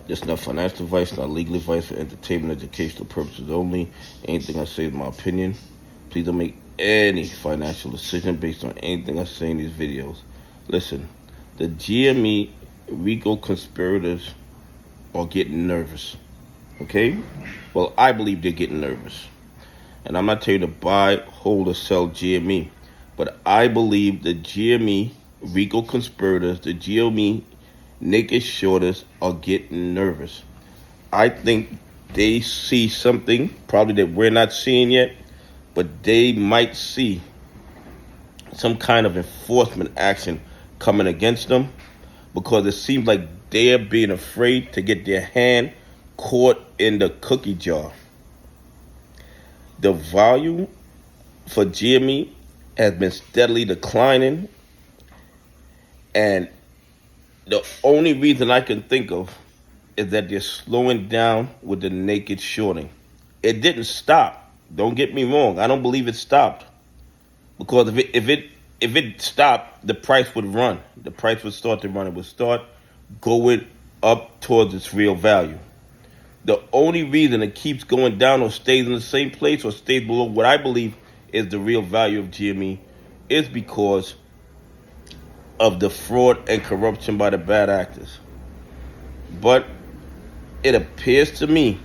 This is not financial advice, not legal advice, for entertainment, educational purposes only. Anything I say is my opinion. Please don't make any financial decision based on anything I say in these videos. Listen, the GME RICO Conspirators are getting nervous. Okay? Well, I believe they're getting nervous. And I'm not telling you to buy, hold, or sell GME. But I believe the GME RICO Conspirators, the GME naked shorters, are getting nervous. I think they see something probably that we're not seeing yet, but they might see some kind of enforcement action coming against them, because it seems like they're being afraid to get their hand caught in the cookie jar. The volume for GME has been steadily declining, and the only reason I can think of is that they're slowing down with the naked shorting. It didn't stop. Don't get me wrong. I don't believe it stopped, because if it stopped, the price would run. The price would start to run. It would start going up towards its real value. The only reason it keeps going down or stays in the same place or stays below what I believe is the real value of GME is because of the fraud and corruption by the bad actors. But it appears to me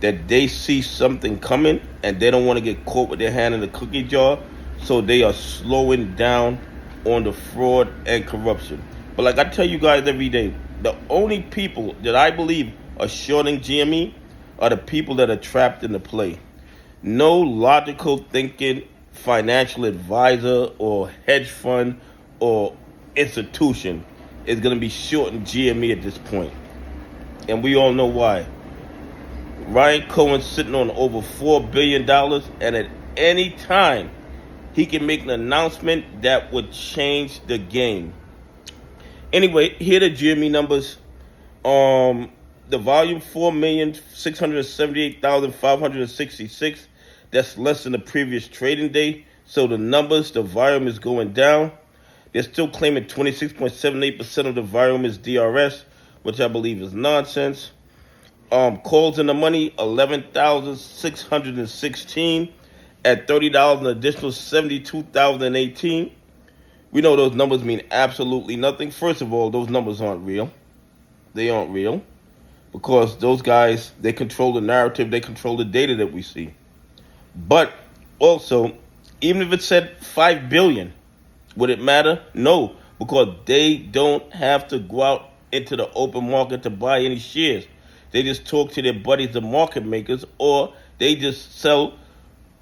that they see something coming and they don't want to get caught with their hand in the cookie jar, so they are slowing down on the fraud and corruption. But like I tell you guys every day, the only people that I believe are shorting GME are the people that are trapped in the play. No logical thinking financial advisor or hedge fund or institution is going to be shorting GME at this point. And we all know why. Ryan Cohen's sitting on over $4 billion, and at any time, he can make an announcement that would change the game. Anyway, here are the GME numbers. The volume, 4,678,566. That's less than the previous trading day. So the numbers, the volume is going down. They're still claiming 26.78% of the volume is DRS, which I believe is nonsense. Calls in the money, 11,616 at $30, an additional 72,018. We know those numbers mean absolutely nothing. First of all, those numbers aren't real. They aren't real because those guys, they control the narrative, they control the data that we see. But also, even if it said 5 billion, would it matter? No, because they don't have to go out into the open market to buy any shares. They just talk to their buddies, the market makers, or they just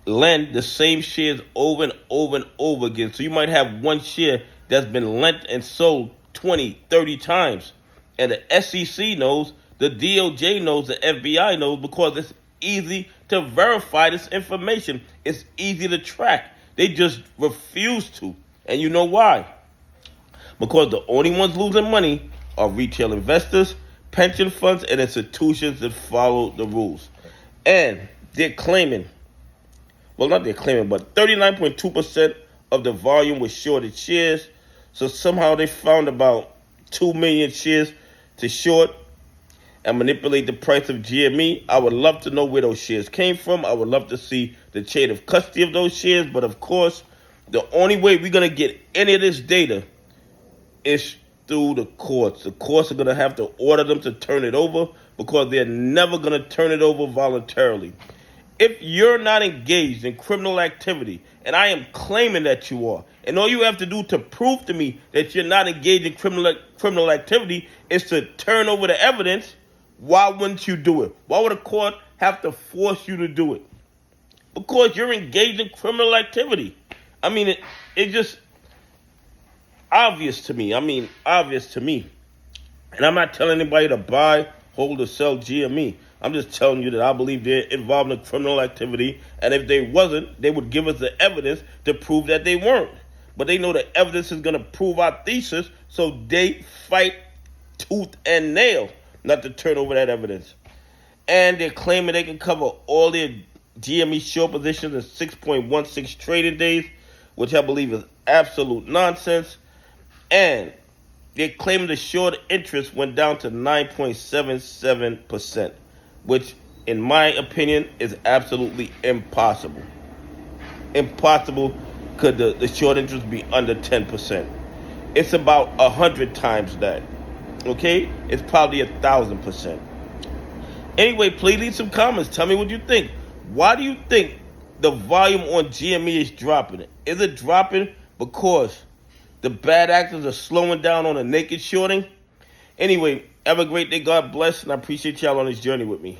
lend the same shares over and over and over again. So you might have one share that's been lent and sold 20, 30 times. And the SEC knows, the DOJ knows, the FBI knows, because it's easy to verify this information. It's easy to track. They just refuse to. And you know why? Because the only ones losing money are retail investors, pension funds, and institutions that follow the rules. And they're claiming, well, not they're claiming, but 39.2% of the volume was shorted shares. So somehow they found about 2 million shares to short and manipulate the price of GME. I would love to know where those shares came from. I would love to see the chain of custody of those shares. But of course, the only way we're going to get any of this data is through the courts. The courts are going to have to order them to turn it over, because they're never going to turn it over voluntarily. If you're not engaged in criminal activity, and I am claiming that you are, and all you have to do to prove to me that you're not engaged in criminal activity is to turn over the evidence, why wouldn't you do it? Why would a court have to force you to do it? Because you're engaged in criminal activity. I mean, it just obvious to me. Obvious to me. And I'm not telling anybody to buy, hold, or sell GME. I'm just telling you that I believe they're involved in criminal activity, and if they wasn't, they would give us the evidence to prove that they weren't. But they know the evidence is going to prove our thesis, so they fight tooth and nail not to turn over that evidence. And they're claiming they can cover all their GME short positions in 6.16 trading days, which I believe is absolute nonsense. And They're claiming the short interest went down to 9.77%, which, in my opinion, is absolutely impossible. Impossible could the short interest be under 10%. It's about 100 times that. Okay? It's probably 1,000%. Anyway, please leave some comments. Tell me what you think. Why do you think the volume on GME is dropping? Is it dropping because the bad actors are slowing down on the naked shorting? Anyway, have a great day. God bless, and I appreciate y'all on this journey with me.